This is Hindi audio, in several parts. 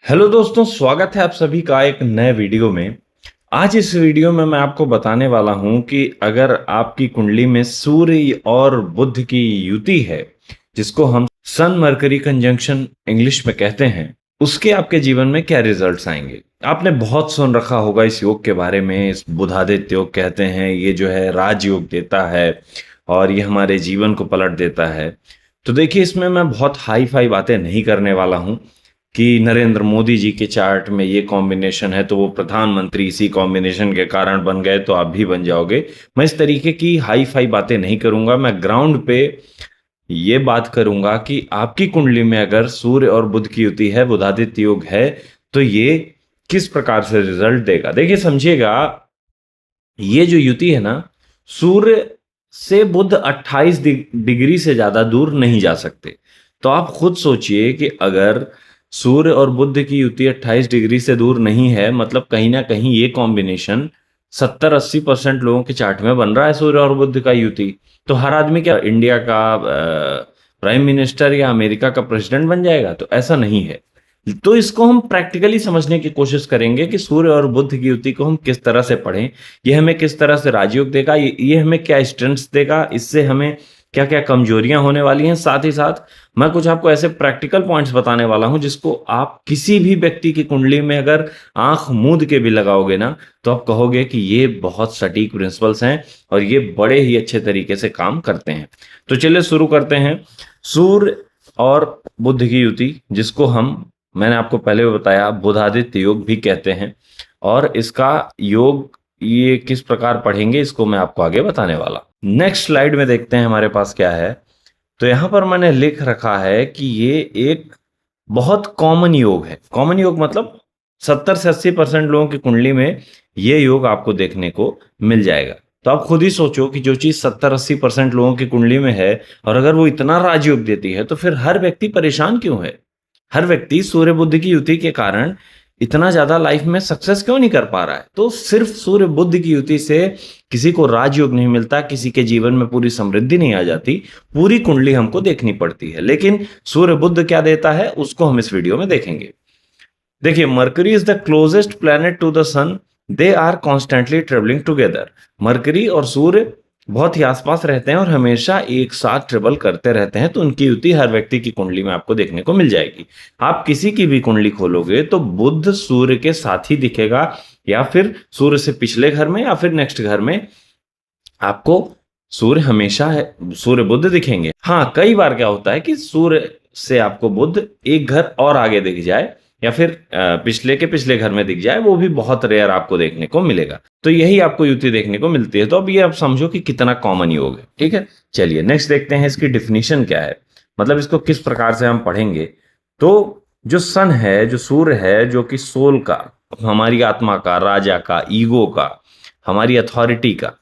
हेलो दोस्तों, स्वागत है आप सभी का एक नए वीडियो में। आज इस वीडियो में मैं आपको बताने वाला हूं कि अगर आपकी कुंडली में सूर्य और बुध की युति है, जिसको हम सन मरकरी कंजंक्शन इंग्लिश में कहते हैं, उसके आपके जीवन में क्या रिजल्ट्स आएंगे। आपने बहुत सुन रखा होगा इस योग के बारे में। इस बुधादित्य योग कहते हैं, ये जो है राजयोग देता है और ये हमारे जीवन को पलट देता है। तो देखिए, इसमें मैं बहुत हाई फाई बातें नहीं करने वाला हूं कि नरेंद्र मोदी जी के चार्ट में ये कॉम्बिनेशन है तो वो प्रधानमंत्री इसी कॉम्बिनेशन के कारण बन गए तो आप भी बन जाओगे। मैं इस तरीके की हाई फाई बातें नहीं करूंगा। मैं ग्राउंड पे ये बात करूंगा कि आपकी कुंडली में अगर सूर्य और बुध की युति है, बुधादित्य योग है, तो ये किस प्रकार से रिजल्ट देगा। देखिए, समझिएगा, ये जो युति है ना, सूर्य से बुध 28 डिग्री से ज्यादा दूर नहीं जा सकते। तो आप खुद सोचिए कि अगर सूर्य और बुध की युति 28 डिग्री से दूर नहीं है, मतलब कहीं ना कहीं ये कॉम्बिनेशन 70-80% लोगों के चार्ट में बन रहा है, सूर्य और बुध का युति। तो हर आदमी क्या इंडिया का प्राइम मिनिस्टर या अमेरिका का प्रेसिडेंट बन जाएगा? तो ऐसा नहीं है। तो इसको हम प्रैक्टिकली समझने की कोशिश करेंगे कि सूर्य और बुध की युति को हम किस तरह से पढ़ें, ये हमें किस तरह से राजयोग देगा, ये हमें क्या स्ट्रेंथ्स देगा, इससे हमें क्या क्या कमजोरियां होने वाली हैं। साथ ही साथ मैं कुछ आपको ऐसे प्रैक्टिकल पॉइंट्स बताने वाला हूं जिसको आप किसी भी व्यक्ति की कुंडली में अगर आंख मूंद के भी लगाओगे ना, तो आप कहोगे कि ये बहुत सटीक प्रिंसिपल्स हैं और ये बड़े ही अच्छे तरीके से काम करते हैं। तो चलिए शुरू करते हैं। सूर्य और बुध की युति, जिसको मैंने आपको पहले भी बताया, बुधादित्य योग भी कहते हैं। और इसका योग ये किस प्रकार पढ़ेंगे, इसको मैं आपको आगे बताने वाला। नेक्स्ट स्लाइड में देखते हैं हमारे पास क्या है। तो यहां पर मैंने लिख रखा है कि ये एक बहुत कॉमन योग है। कॉमन योग मतलब 70 से 80% लोगों की कुंडली में ये योग आपको देखने को मिल जाएगा। तो आप खुद ही सोचो कि जो चीज 70-80% लोगों की कुंडली में है, और अगर वो इतना राजयोग देती है, तो फिर हर व्यक्ति परेशान क्यों है? हर व्यक्ति सूर्य बुध की युति के कारण इतना ज्यादा लाइफ में सक्सेस क्यों नहीं कर पा रहा है? तो सिर्फ सूर्य बुध की युति से किसी को राजयोग नहीं मिलता, किसी के जीवन में पूरी समृद्धि नहीं आ जाती। पूरी कुंडली हमको देखनी पड़ती है। लेकिन सूर्य बुध क्या देता है, उसको हम इस वीडियो में देखेंगे। देखिए, Mercury is the closest planet to the sun, they are constantly travelling together. Mercury और सूर्य बहुत ही आसपास रहते हैं और हमेशा एक साथ ट्रेवल करते रहते हैं। तो उनकी युति हर व्यक्ति की कुंडली में आपको देखने को मिल जाएगी। आप किसी की भी कुंडली खोलोगे तो बुध सूर्य के साथ ही दिखेगा, या फिर सूर्य से पिछले घर में, या फिर नेक्स्ट घर में आपको सूर्य हमेशा सूर्य बुध दिखेंगे। हाँ, कई बार क्या होता है कि सूर्य से आपको बुध एक घर और आगे दिख जाए, या फिर पिछले के पिछले घर में दिख जाए, वो भी बहुत रेयर आपको देखने को मिलेगा। तो यही आपको युति देखने को मिलती है। तो अब ये आप समझो कि कितना कॉमन योग है। ठीक है, चलिए नेक्स्ट देखते हैं इसकी डिफिनीशन क्या है, मतलब इसको किस प्रकार से हम पढ़ेंगे। तो जो सन है, जो सूर्य है, जो कि सोल का, हमारी आत्मा का, राजा का, ईगो का, हमारी अथॉरिटी का,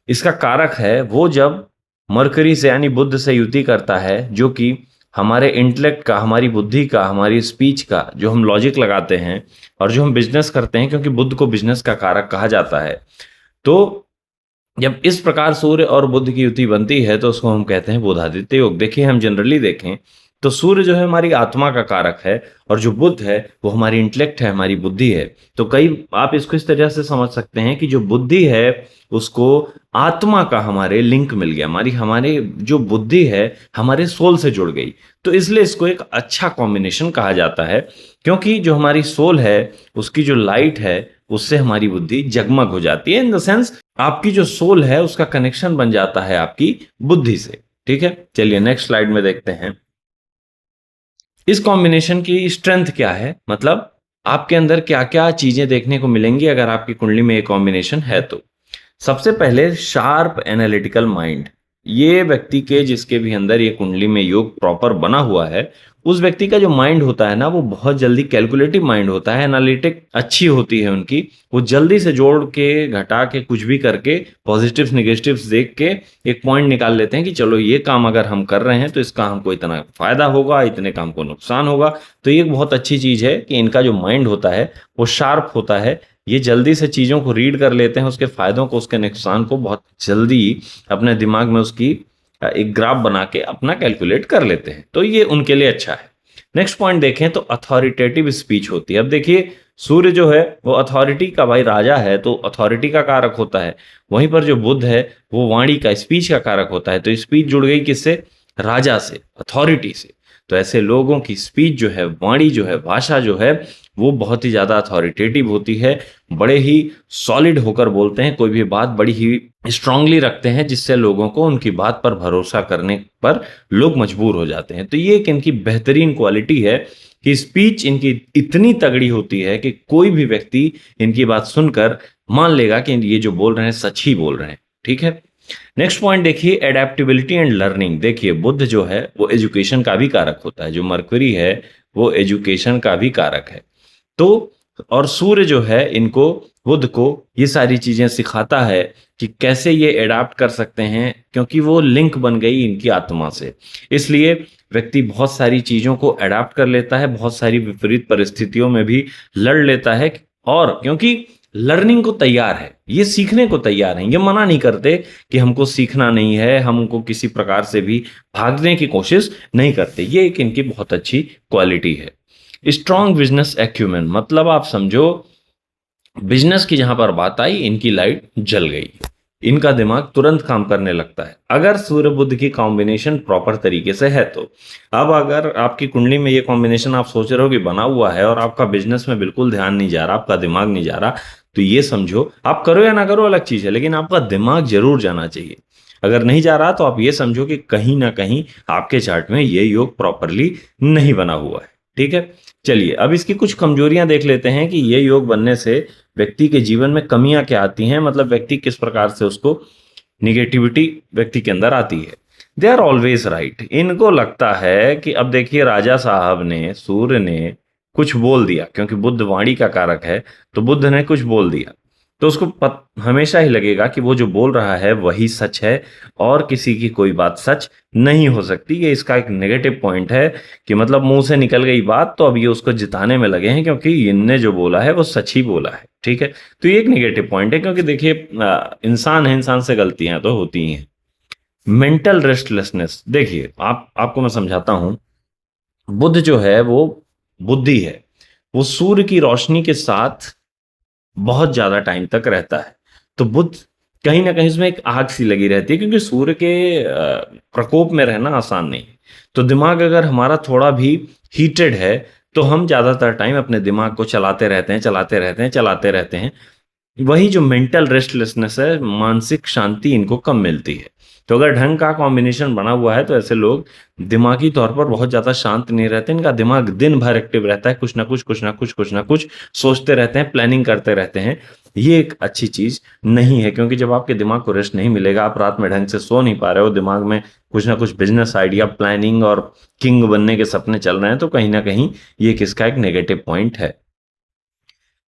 इसका कारक है, वो जब मरकरी से यानी बुध से युति करता है, जो कि हमारे इंटेलेक्ट का, हमारी बुद्धि का, हमारी स्पीच का, जो हम लॉजिक लगाते हैं और जो हम बिजनेस करते हैं, क्योंकि बुध को बिजनेस का कारक कहा जाता है। तो जब इस प्रकार सूर्य और बुध की युति बनती है तो उसको हम कहते हैं बुधादित्य योग। देखिए, हम जनरली देखें तो सूर्य जो है हमारी आत्मा का कारक है, और जो बुध है वो हमारी इंटेलेक्ट है, हमारी बुद्धि है। तो कई आप इसको इस तरह से समझ सकते हैं कि जो बुद्धि है उसको आत्मा का हमारे लिंक मिल गया, हमारे जो बुद्धि है हमारे सोल से जुड़ गई। तो इसलिए इसको एक अच्छा कॉम्बिनेशन कहा जाता है, क्योंकि जो हमारी सोल है उसकी जो लाइट है उससे हमारी बुद्धि जगमग हो जाती है। इन द सेंस आपकी जो सोल है उसका कनेक्शन बन जाता है आपकी बुद्धि से। ठीक है, चलिए नेक्स्ट स्लाइड में देखते हैं इस कॉम्बिनेशन की स्ट्रेंथ क्या है, मतलब आपके अंदर क्या क्या चीजें देखने को मिलेंगी अगर आपकी कुंडली में ये कॉम्बिनेशन है। तो सबसे पहले शार्प एनालिटिकल माइंड। ये व्यक्ति के जिसके भी अंदर ये कुंडली में योग प्रॉपर बना हुआ है, उस व्यक्ति का जो माइंड होता है ना, वो बहुत जल्दी कैलकुलेटिव माइंड होता है। एनालिटिक अच्छी होती है उनकी, वो जल्दी से जोड़ के घटा के कुछ भी करके पॉजिटिव्स नेगेटिव्स देख के एक पॉइंट निकाल लेते हैं कि चलो ये काम अगर हम कर रहे हैं तो इसका हमको इतना फायदा होगा, इतने काम को नुकसान होगा। तो ये बहुत अच्छी चीज है कि इनका जो माइंड होता है वो शार्प होता है। ये जल्दी से चीजों को रीड कर लेते हैं, उसके फायदों को, उसके नुकसान को बहुत जल्दी अपने दिमाग में उसकी एक ग्राफ बना के अपना कैलकुलेट कर लेते हैं। तो ये उनके लिए अच्छा है। नेक्स्ट पॉइंट देखें तो अथॉरिटेटिव स्पीच होती है। अब देखिए सूर्य जो है वो अथॉरिटी का भाई राजा है, तो अथॉरिटी का कारक होता है। वहीं पर जो बुध है वो वाणी का, स्पीच का कारक होता है। तो स्पीच जुड़ गई किससे? राजा से, अथॉरिटी से। तो ऐसे लोगों की स्पीच जो है, वाणी जो है, भाषा जो है, वो बहुत ही ज्यादा अथॉरिटेटिव होती है। बड़े ही सॉलिड होकर बोलते हैं, कोई भी बात बड़ी ही स्ट्रांगली रखते हैं, जिससे लोगों को उनकी बात पर भरोसा करने पर लोग मजबूर हो जाते हैं। तो ये एक इनकी बेहतरीन क्वालिटी है कि स्पीच इनकी इतनी तगड़ी होती है कि कोई भी व्यक्ति इनकी बात सुनकर मान लेगा कि ये जो बोल रहे हैं सच ही बोल रहे हैं। ठीक है, नेक्स्ट पॉइंट देखिए, एडेप्टेबिलिटी एंड लर्निंग। देखिए बुध जो है वो एजुकेशन का भी कारक होता है, जो मरकरी है वो एजुकेशन का भी कारक है। तो और सूर्य जो है इनको, बुध को, ये सारी चीजें सिखाता है कि कैसे ये एडाप्ट कर सकते हैं, क्योंकि वो लिंक बन गई इनकी आत्मा से। इसलिए व्यक्ति बहुत सारी चीजों को एडाप्ट कर लेता है, बहुत सारी विपरीत परिस्थितियों में भी लड़ लेता है, और क्योंकि लर्निंग को तैयार है, ये सीखने को तैयार है, ये मना नहीं करते कि हमको सीखना नहीं है, हमको किसी प्रकार से भी भागने की कोशिश नहीं करते। ये एक इनकी बहुत अच्छी क्वालिटी है। स्ट्रॉन्ग बिजनेस एक्यूमेन, मतलब आप समझो बिजनेस की जहां पर बात आई इनकी लाइट जल गई, इनका दिमाग तुरंत काम करने लगता है अगर सूर्य बुध की कॉम्बिनेशन प्रॉपर तरीके से है तो। अब अगर आपकी कुंडली में ये कॉम्बिनेशन आप सोच रहे हो कि बना हुआ है और आपका बिजनेस में बिल्कुल ध्यान नहीं जा रहा, आपका दिमाग नहीं जा रहा, तो ये समझो, आप करो या ना करो अलग चीज है, लेकिन आपका दिमाग जरूर जाना चाहिए। अगर नहीं जा रहा तो आप ये समझो कि कहीं ना कहीं आपके चार्ट में ये योग प्रॉपरली नहीं बना हुआ है। ठीक है, चलिए अब इसकी कुछ कमजोरियां देख लेते हैं कि ये योग बनने से व्यक्ति के जीवन में कमियां क्या आती हैं, मतलब व्यक्ति किस प्रकार से उसको निगेटिविटी व्यक्ति के अंदर आती है। दे आर ऑलवेज राइट, इनको लगता है कि अब देखिए राजा साहब ने, सूर्य ने कुछ बोल दिया, क्योंकि बुध वाणी का कारक है, तो बुध ने कुछ बोल दिया, तो उसको हमेशा ही लगेगा कि वो जो बोल रहा है वही सच है और किसी की कोई बात सच नहीं हो सकती। ये इसका एक नेगेटिव पॉइंट है कि मतलब मुंह से निकल गई बात तो अब ये उसको जिताने में लगे हैं, क्योंकि इनने जो बोला है वो सच ही बोला है। ठीक है, तो ये एक नेगेटिव पॉइंट है, क्योंकि देखिए इंसान है, इंसान से गलतियां तो होती ही हैं। मेंटल रेस्टलेसनेस, देखिए आपको मैं समझाता हूं। बुध जो है वो बुद्धि है, वो सूर्य की रोशनी के साथ बहुत ज्यादा टाइम तक रहता है। तो बुध कहीं ना कहीं उसमें एक आग सी लगी रहती है, क्योंकि सूर्य के प्रकोप में रहना आसान नहीं है। तो दिमाग अगर हमारा थोड़ा भी हीटेड है तो हम ज्यादातर टाइम अपने दिमाग को चलाते रहते हैं, चलाते रहते हैं, चलाते रहते हैं। वही जो मेंटल रेस्टलेसनेस है, मानसिक शांति इनको कम मिलती है। तो अगर ढंग का कॉम्बिनेशन बना हुआ है तो ऐसे लोग दिमागी तौर पर बहुत ज्यादा शांत नहीं रहते, इनका दिमाग दिन भर एक्टिव रहता है, कुछ ना कुछ कुछ ना कुछ कुछ ना कुछ सोचते रहते हैं, प्लानिंग करते रहते हैं। ये एक अच्छी चीज नहीं है, क्योंकि जब आपके दिमाग को रेस्ट नहीं मिलेगा, आप रात में ढंग से सो नहीं पा रहे हो, दिमाग में कुछ ना कुछ बिजनेस आइडिया, प्लानिंग और किंग बनने के सपने चल रहे हैं, तो कहीं ना कहीं ये किसका एक नेगेटिव पॉइंट है।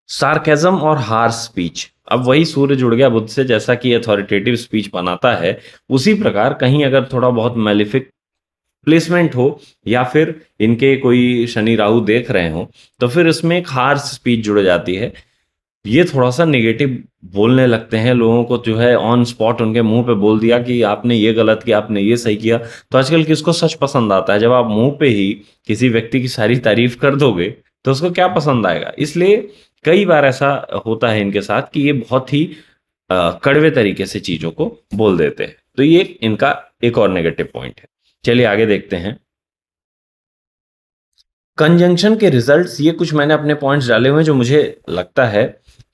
सार्केज्म और हार्श स्पीच, अब वही सूर्य जुड़ गया बुध से, जैसा कि अथॉरिटेटिव स्पीच बनाता है उसी प्रकार कहीं अगर थोड़ा बहुत मैलिफिक प्लेसमेंट हो या फिर इनके कोई शनि राहु देख रहे हो तो फिर इसमें एक हार्श स्पीच जुड़ जाती है। ये थोड़ा सा नेगेटिव बोलने लगते हैं, लोगों को जो है ऑन स्पॉट उनके मुंह पे बोल दिया कि आपने ये गलत किया, आपने ये सही किया। तो आजकल किसको सच पसंद आता है? जब आप मुंह पे ही किसी व्यक्ति की सारी तारीफ कर दोगे तो उसको क्या पसंद आएगा? इसलिए कई बार ऐसा होता है इनके साथ कि ये बहुत ही कड़वे तरीके से चीजों को बोल देते हैं। तो ये इनका एक और नेगेटिव पॉइंट है। चलिए आगे देखते हैं। कंजंक्शन के रिजल्ट्स, ये कुछ मैंने अपने पॉइंट्स डाले हुए हैं जो मुझे लगता है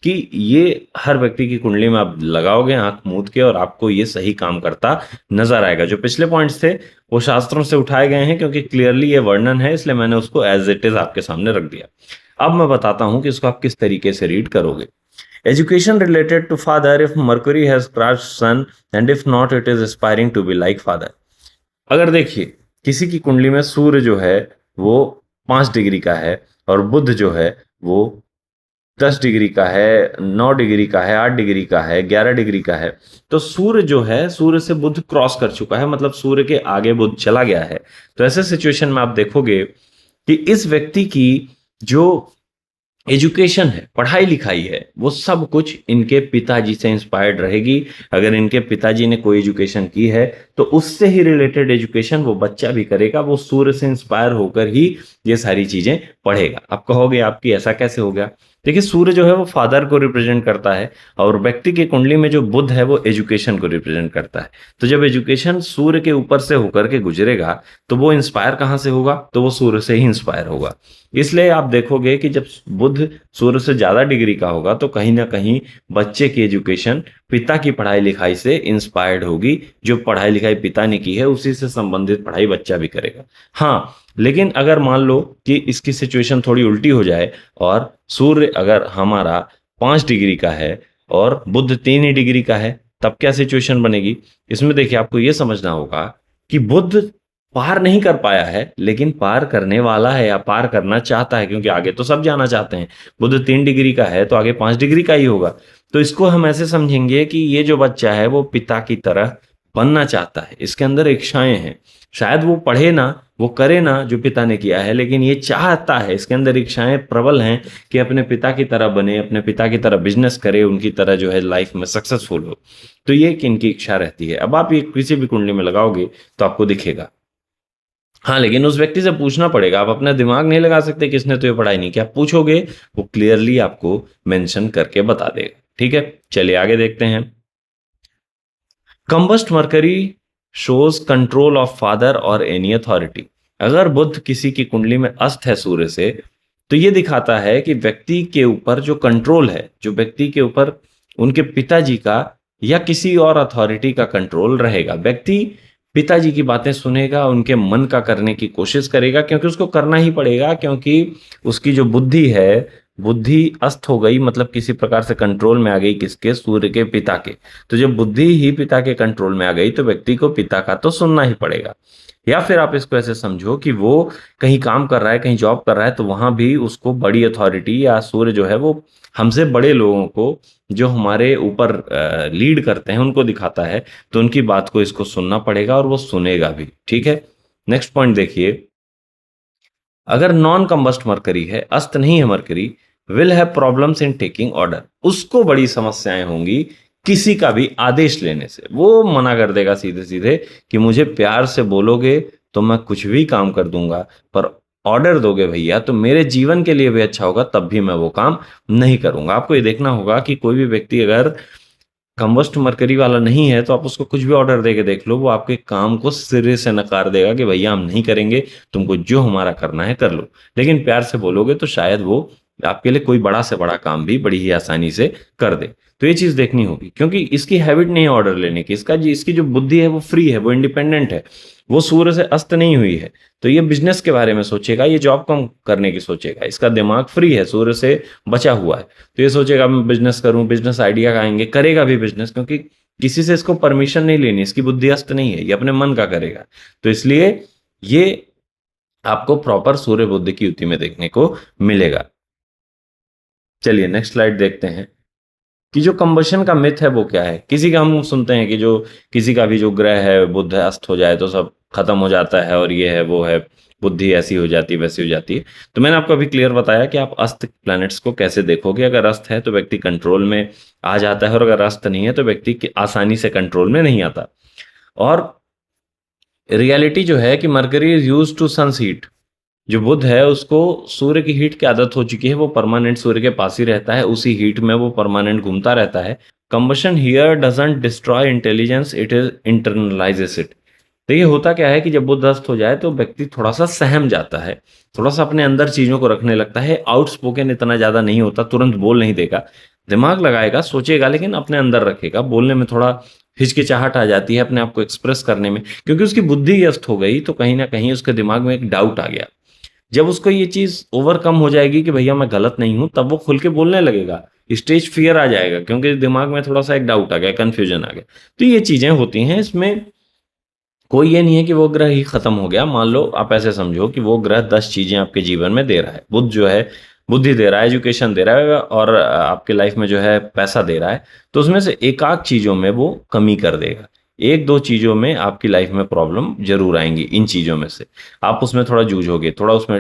कि ये हर व्यक्ति की कुंडली में आप लगाओगे आंख मूंद के और आपको ये सही काम करता नजर आएगा। जो पिछले पॉइंट्स थे वो शास्त्रों से उठाए गए हैं, क्योंकि क्लियरली ये वर्णन है, इसलिए मैंने उसको एज इट इज आपके सामने रख दिया। अब मैं बताता हूं कि इसको आप किस तरीके से रीड करोगे। Education related to father, if Mercury has crossed sun and if not it is aspiring to be like father. अगर देखिए किसी की कुंडली में सूर्य जो है वो 5 डिग्री का है और बुध जो है वो 10 डिग्री का है, 9 डिग्री का है, 8 डिग्री का है, 11 डिग्री का है, तो सूर्य जो है, सूर्य से बुध क्रॉस कर चुका है, मतलब सूर्य के आगे बुध चला गया है। तो ऐसे सिचुएशन में आप देखोगे कि इस व्यक्ति की जो एजुकेशन है, पढ़ाई लिखाई है, वो सब कुछ इनके पिताजी से इंस्पायर्ड रहेगी। अगर इनके पिताजी ने कोई एजुकेशन की है तो उससे ही रिलेटेड एजुकेशन वो बच्चा भी करेगा, वो सूर्य से इंस्पायर होकर ही ये सारी चीजें पढ़ेगा। आप कहोगे आपकी ऐसा कैसे हो गया? देखिए, सूर्य जो है वो फादर को रिप्रेजेंट करता है, और व्यक्ति की कुंडली में जो बुध है वो एजुकेशन को रिप्रेजेंट करता है। तो जब एजुकेशन सूर्य के ऊपर से होकर के गुजरेगा तो वो इंस्पायर कहाँ से होगा? तो वो सूर्य से ही इंस्पायर होगा। इसलिए आप देखोगे कि जब बुध सूर्य से ज्यादा डिग्री का होगा तो कहीं ना कहीं बच्चे की एजुकेशन पिता की पढ़ाई लिखाई से इंस्पायर्ड होगी। जो पढ़ाई लिखाई पिता ने की है उसी से संबंधित पढ़ाई बच्चा भी करेगा। हाँ, लेकिन अगर मान लो कि इसकी सिचुएशन थोड़ी उल्टी हो जाए और सूर्य अगर हमारा 5 डिग्री का है और बुध 3 ही डिग्री का है, तब क्या सिचुएशन बनेगी? इसमें देखिए, आपको यह समझना होगा कि बुध पार नहीं कर पाया है, लेकिन पार करने वाला है या पार करना चाहता है, क्योंकि आगे तो सब जाना चाहते हैं। बुध 3 डिग्री का है तो आगे 5 डिग्री का ही होगा। तो इसको हम ऐसे समझेंगे कि ये जो बच्चा है वो पिता की तरह बनना चाहता है, इसके अंदर इच्छाएं हैं। शायद वो पढ़े ना, वो करे ना जो पिता ने किया है, लेकिन ये चाहता है, इसके अंदर इच्छाएं प्रबल हैं कि अपने पिता की तरह बने, अपने पिता की तरह बिजनेस करे, उनकी तरह जो है लाइफ में सक्सेसफुल हो। तो ये एक इनकी इच्छा रहती है। अब आप ये किसी भी कुंडली में लगाओगे तो आपको दिखेगा। हाँ, लेकिन उस व्यक्ति से पूछना पड़ेगा, आप अपना दिमाग नहीं लगा सकते किसने तो ये पढ़ाई नहीं किया। पूछोगे, वो क्लियरली आपको मेंशन करके बता देगा। ठीक है, चलिए आगे देखते हैं। Combust mercury shows control of father और एनी अथॉरिटी। अगर बुध किसी की कुंडली में अस्त है सूर्य से, तो ये दिखाता है कि व्यक्ति के ऊपर जो कंट्रोल है, जो व्यक्ति के ऊपर उनके पिताजी का या किसी और अथॉरिटी का कंट्रोल रहेगा। व्यक्ति पिताजी की बातें सुनेगा, उनके मन का करने की कोशिश करेगा, क्योंकि उसको करना ही पड़ेगा, क्योंकि उसकी जो बुद्धि है, बुद्धि अस्त हो गई, मतलब किसी प्रकार से कंट्रोल में आ गई, किसके? सूर्य के पिता के। तो जब बुद्धि ही पिता के कंट्रोल में आ गई तो व्यक्ति को पिता का तो सुनना ही पड़ेगा। या फिर आप इसको ऐसे समझो कि वो कहीं काम कर रहा है, कहीं जॉब कर रहा है, तो वहां भी उसको बड़ी अथॉरिटी या सूर्य जो है वो हमसे बड़े लोगों को, जो हमारे ऊपर लीड करते हैं, उनको दिखाता है। तो उनकी बात को इसको सुनना पड़ेगा और वो सुनेगा भी। ठीक है, नेक्स्ट पॉइंट देखिए। अगर नॉन कंबस्ट मरकरी है, अस्त नहीं है mercury, will have problems in taking order. उसको बड़ी समस्याएं होंगी किसी का भी आदेश लेने से। वो मना कर देगा सीधे सीधे कि मुझे प्यार से बोलोगे तो मैं कुछ भी काम कर दूंगा, पर ऑर्डर दोगे भैया तो मेरे जीवन के लिए भी अच्छा होगा, तब भी मैं वो काम नहीं करूंगा। आपको ये देखना होगा कि कोई भी व्यक्ति अगर कंबस्ट मरकरी वाला नहीं है तो आप उसको कुछ भी ऑर्डर देके देख लो, वो आपके काम को सिरे से नकार देगा कि भैया हम नहीं करेंगे, तुमको जो हमारा करना है कर लो। लेकिन प्यार से बोलोगे तो शायद वो आपके लिए कोई बड़ा से बड़ा काम भी बड़ी ही आसानी से कर दे। तो ये चीज देखनी होगी, क्योंकि इसकी हैबिट नहीं है ऑर्डर लेने की। इसकी जो बुद्धि है वो फ्री है, वो इंडिपेंडेंट है, वो सूर्य से अस्त नहीं हुई है। तो ये बिजनेस के बारे में सोचेगा, ये जॉब कम करने की सोचेगा। इसका दिमाग फ्री है, सूर्य से बचा हुआ है। तो ये सोचेगा मैं बिजनेस करूं, बिजनेस आइडिया आएंगे, करेगा भी बिजनेस, क्योंकि किसी से इसको परमिशन नहीं लेनी, इसकी बुद्धि अस्त नहीं है, ये अपने मन का करेगा। तो इसलिए ये आपको प्रॉपर सूर्य बुद्धि की युति में देखने को मिलेगा। चलिए नेक्स्ट स्लाइड देखते हैं कि जो कंबशन का मिथ है वो क्या है। किसी का हम सुनते हैं कि जो किसी का भी जो ग्रह है, बुध है, अस्त हो जाए तो सब खत्म हो जाता है, और ये है वो है, बुद्धि ऐसी हो जाती है, वैसी हो जाती है। तो मैंने आपको अभी क्लियर बताया कि आप अस्त प्लैनेट्स को कैसे देखोगे। अगर अस्त है तो व्यक्ति कंट्रोल में आ जाता है, और अगर अस्त नहीं है तो व्यक्ति आसानी से कंट्रोल में नहीं आता। और रियलिटी जो है कि Mercury is use to sun's heat. जो बुध है उसको सूर्य की हीट की आदत हो चुकी है, वो परमानेंट सूर्य के पास ही रहता है, उसी हीट में वो परमानेंट घूमता रहता है। Combustion here doesn't destroy intelligence, it is internalises it. देखिए होता क्या है कि जब बुध अस्त हो जाए तो व्यक्ति थोड़ा सा सहम जाता है, थोड़ा सा अपने अंदर चीजों को रखने लगता है। आउटस्पोकन इतना ज्यादा नहीं होता, तुरंत बोल नहीं देगा, दिमाग लगाएगा, सोचेगा, लेकिन अपने अंदर रखेगा। बोलने में थोड़ा हिचकिचाहट आ जाती है अपने आप को एक्सप्रेस करने में, क्योंकि उसकी बुद्धि अस्त हो गई, तो कहीं ना कहीं उसके दिमाग में एक डाउट आ गया। जब उसको ये चीज ओवरकम हो जाएगी कि भैया मैं गलत नहीं हूं, तब वो खुल के बोलने लगेगा। स्टेज फियर आ जाएगा, क्योंकि दिमाग में थोड़ा सा एक डाउट आ गया, कंफ्यूजन आ गया। तो ये चीजें होती हैं। इसमें कोई ये नहीं है कि वो ग्रह ही खत्म हो गया। मान लो आप ऐसे समझो कि वो ग्रह 10 चीजें आपके जीवन में दे रहा है। बुध जो है बुद्धि दे रहा है, एजुकेशन दे रहा है, और आपके लाइफ में जो है पैसा दे रहा है। तो उसमें से एक आध चीजों में वो कमी कर देगा, एक दो चीजों में आपकी लाइफ में प्रॉब्लम जरूर आएंगी। इन चीजों में से आप उसमें थोड़ा जूझोगे, थोड़ा उसमें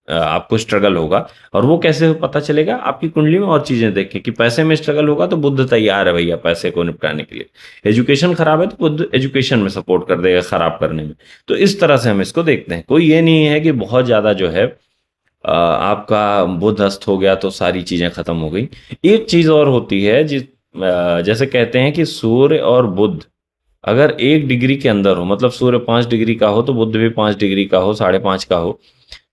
आपको स्ट्रगल होगा। और वो कैसे पता चलेगा? आपकी कुंडली में और चीजें देखें कि पैसे में स्ट्रगल होगा तो बुध तैयार है भैया पैसे को निपटाने के लिए। एजुकेशन खराब है तो बुध एजुकेशन में सपोर्ट कर देगा खराब करने में। तो इस तरह से हम इसको देखते हैं। कोई ये नहीं है कि बहुत ज्यादा जो है आपका बुध अस्त हो गया तो सारी चीजें खत्म हो गई। एक चीज और होती है जैसे कहते हैं कि सूर्य और बुध अगर 1 डिग्री के अंदर हो, मतलब सूर्य 5 डिग्री का हो तो बुध भी 5 डिग्री का हो, 5.5 का हो,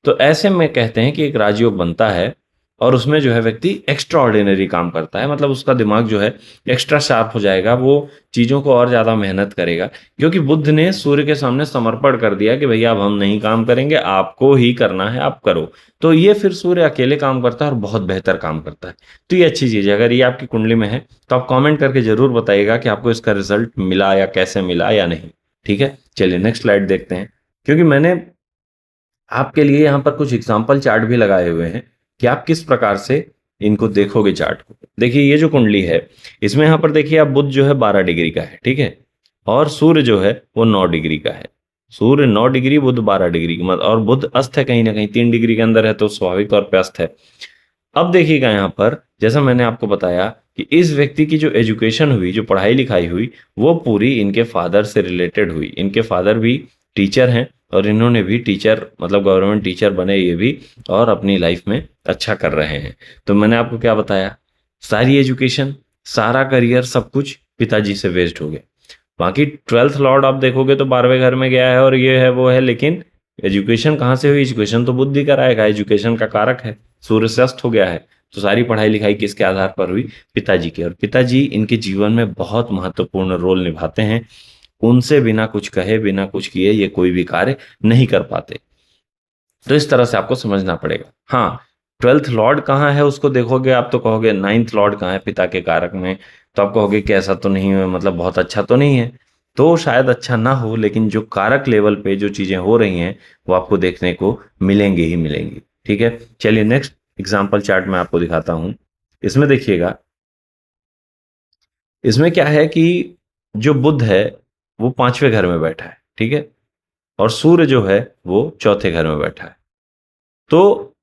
तो ऐसे में कहते हैं कि एक राजयोग बनता है और उसमें जो है व्यक्ति एक्स्ट्रा ऑर्डिनरी काम करता है। मतलब उसका दिमाग जो है एक्स्ट्रा शार्प हो जाएगा, वो चीजों को और ज्यादा मेहनत करेगा, क्योंकि बुध ने सूर्य के सामने समर्पण कर दिया कि भैया अब हम नहीं काम करेंगे, आपको ही करना है, आप करो। तो ये फिर सूर्य अकेले काम करता है और बहुत बेहतर काम करता है। तो ये अच्छी चीज है। अगर ये आपकी कुंडली में है तो आप कॉमेंट करके जरूर बताइएगा कि आपको इसका रिजल्ट मिला या कैसे मिला या नहीं। ठीक है, चलिए नेक्स्ट स्लाइड देखते हैं। क्योंकि मैंने आपके लिए यहाँ पर कुछ एग्जाम्पल चार्ट भी लगाए हुए हैं कि आप किस प्रकार से इनको देखोगे चार्ट को। देखिए ये जो कुंडली है इसमें यहाँ पर देखिए आप बुध जो है 12 डिग्री का है, ठीक है, और सूर्य जो है वो 9 डिग्री का है। सूर्य 9 डिग्री, बुध 12 डिग्री की, मतलब और बुध अस्त है कहीं ना कहीं 3 डिग्री के अंदर है, तो स्वाभाविक तौर पर अस्त है। अब देखिएगा यहाँ पर जैसा मैंने आपको बताया कि इस व्यक्ति की जो एजुकेशन हुई, जो पढ़ाई लिखाई हुई, वो पूरी इनके फादर से रिलेटेड हुई। इनके फादर भी टीचर हैं और इन्होंने भी टीचर, मतलब गवर्नमेंट टीचर बने ये भी, और अपनी लाइफ में अच्छा कर रहे हैं। तो मैंने आपको क्या बताया, सारी एजुकेशन, सारा करियर, सब कुछ पिताजी से वेस्ट हो गया। बाकी 12th लॉर्ड आप देखोगे तो 12वें घर में गया है और ये है वो है, लेकिन एजुकेशन कहाँ से हुई? एजुकेशन तो बुद्धि कराएगा, एजुकेशन का कारक है, सूर्य से अस्त हो गया है। तो सारी पढ़ाई लिखाई किसके आधार पर हुई? पिताजी के। और पिताजी इनके जीवन में बहुत महत्वपूर्ण रोल निभाते हैं। उनसे बिना कुछ कहे, बिना कुछ किए ये कोई भी कार्य नहीं कर पाते। तो इस तरह से आपको समझना पड़ेगा। हाँ, 12th लॉर्ड कहाँ है उसको देखोगे आप तो कहोगे 9th लॉर्ड कहाँ है पिता के कारक में, तो आप कहोगे कि ऐसा तो नहीं है, मतलब बहुत अच्छा तो नहीं है। तो शायद अच्छा ना हो, लेकिन जो कारक लेवल पे जो चीजें हो रही हैं वो आपको देखने को मिलेंगी ही मिलेंगी। ठीक है, चलिए नेक्स्ट एग्जाम्पल चार्ट मैं आपको दिखाता हूं। इसमें देखिएगा, इसमें क्या है कि जो बुध है वो 5वें घर में बैठा है, ठीक है, और सूर्य जो है वो चौथे घर में बैठा है। तो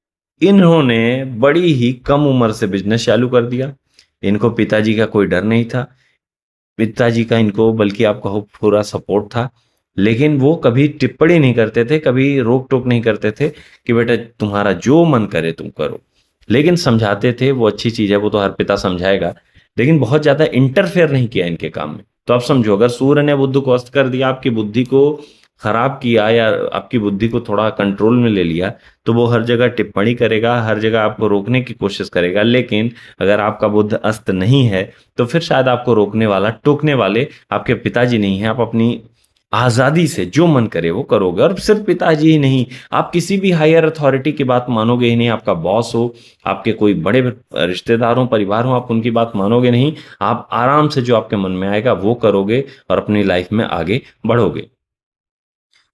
इन्होंने बड़ी ही कम उम्र से बिजनेस चालू कर दिया। इनको पिताजी का कोई डर नहीं था, पिताजी का इनको बल्कि आप कहो पूरा सपोर्ट था। लेकिन वो कभी टिप्पणी नहीं करते थे, कभी रोक टोक नहीं करते थे कि बेटा तुम्हारा जो मन करे तुम करो। लेकिन समझाते थे, वो अच्छी चीज है, वो तो हर पिता समझाएगा, लेकिन बहुत ज्यादा इंटरफेयर नहीं किया इनके काम में। तो आप समझो, अगर सूर्य ने बुध को अस्त कर दिया, आपकी बुद्धि को खराब किया या आपकी बुद्धि को थोड़ा कंट्रोल में ले लिया, तो वो हर जगह टिप्पणी करेगा, हर जगह आपको रोकने की कोशिश करेगा। लेकिन अगर आपका बुध अस्त नहीं है तो फिर शायद आपको रोकने वाला, टोकने वाले आपके पिताजी नहीं है। आप अपनी आजादी से जो मन करे वो करोगे। और सिर्फ पिताजी ही नहीं, आप किसी भी हायर अथॉरिटी की बात मानोगे ही नहीं। आपका बॉस हो, आपके कोई बड़े रिश्तेदार हो, परिवार हो, आप उनकी बात मानोगे नहीं। आप आराम से जो आपके मन में आएगा वो करोगे और अपनी लाइफ में आगे बढ़ोगे।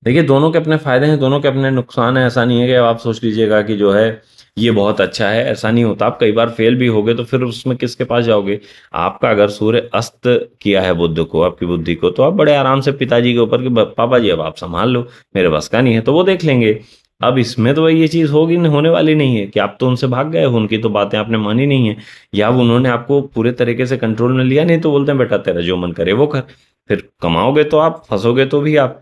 देखिए दोनों के अपने फायदे हैं, दोनों के अपने नुकसान हैं। ऐसा नहीं है कि आप सोच लीजिएगा कि जो है ये बहुत अच्छा है, ऐसा नहीं होता। आप कई बार फेल भी होगे तो फिर उसमें किसके पास जाओगे? आपका अगर सूर्य अस्त किया है बुद्ध को, आपकी बुद्धि को, तो आप बड़े आराम से पिताजी के ऊपर कि पापा जी अब आप संभाल लो, मेरे बस का नहीं है, तो वो देख लेंगे। अब इसमें तो ये चीज होगी, होने वाली नहीं है कि आप तो उनसे भाग गए हो, उनकी तो बातें आपने मानी नहीं है, या अब उन्होंने आपको पूरे तरीके से कंट्रोल में लिया नहीं, तो बोलते हैं बेटा तेरा जो मन करे वो कर। फिर कमाओगे तो आप, फंसोगे तो भी आप।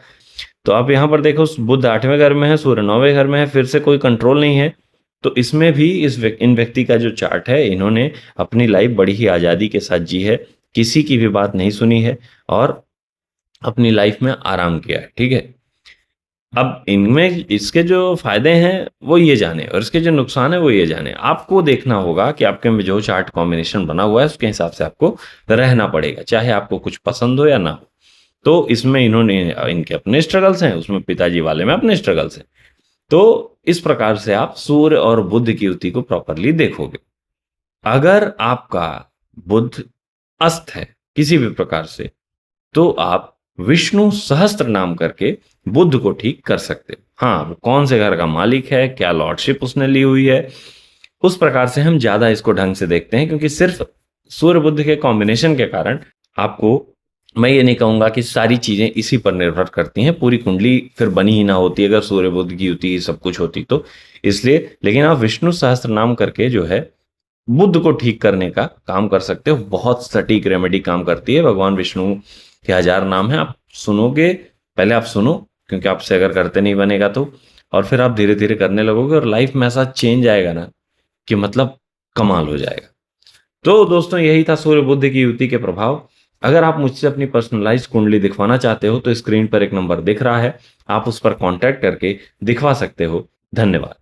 तो आप यहाँ पर देखो, बुध 8वें घर में है, सूर्य 9वें घर में है, फिर से कोई कंट्रोल नहीं है। तो इसमें भी इन व्यक्ति का जो चार्ट है, इन्होंने अपनी लाइफ बड़ी ही आज़ादी के साथ जी है, किसी की भी बात नहीं सुनी है और अपनी लाइफ में आराम किया है। ठीक है, अब इनमें इसके जो फायदे हैं वो ये जाने और इसके जो नुकसान है वो ये जाने। आपको देखना होगा कि आपके में जो चार्ट कॉम्बिनेशन बना हुआ है उसके हिसाब से आपको रहना पड़ेगा, चाहे आपको कुछ पसंद हो या ना हो। तो इसमें इन्होंने, इनके अपने स्ट्रगल्स हैं, उसमें पिताजी वाले में अपने स्ट्रगल्स हैं। तो इस प्रकार से आप सूर्य और बुध की युति को प्रॉपरली देखोगे। अगर आपका बुध अस्त है किसी भी प्रकार से, तो आप विष्णु सहस्त्र नाम करके बुध को ठीक कर सकते हो। हाँ, वो कौन से घर का मालिक है, क्या लॉर्डशिप उसने ली हुई है, उस प्रकार से हम ज्यादा इसको ढंग से देखते हैं, क्योंकि सिर्फ सूर्य बुध के कॉम्बिनेशन के कारण आपको मैं ये नहीं कहूंगा कि सारी चीजें इसी पर निर्भर करती हैं, पूरी कुंडली फिर बनी ही ना होती अगर सूर्य बुध की युति सब कुछ होती तो। इसलिए लेकिन आप विष्णु सहस्त्र नाम करके जो है बुध को ठीक करने का काम कर सकते हो, बहुत सटीक रेमेडी काम करती है। भगवान विष्णु के 1000 नाम है, आप सुनोगे, पहले आप सुनो, क्योंकि आपसे अगर करते नहीं बनेगा तो, और फिर आप धीरे धीरे करने लगोगे और लाइफ में ऐसा चेंज आएगा ना कि मतलब कमाल हो जाएगा। तो दोस्तों यही था सूर्य बुध की युति के प्रभाव। अगर आप मुझसे अपनी पर्सनलाइज कुंडली दिखवाना चाहते हो तो स्क्रीन पर एक नंबर दिख रहा है, आप उस पर कांटेक्ट करके दिखवा सकते हो। धन्यवाद।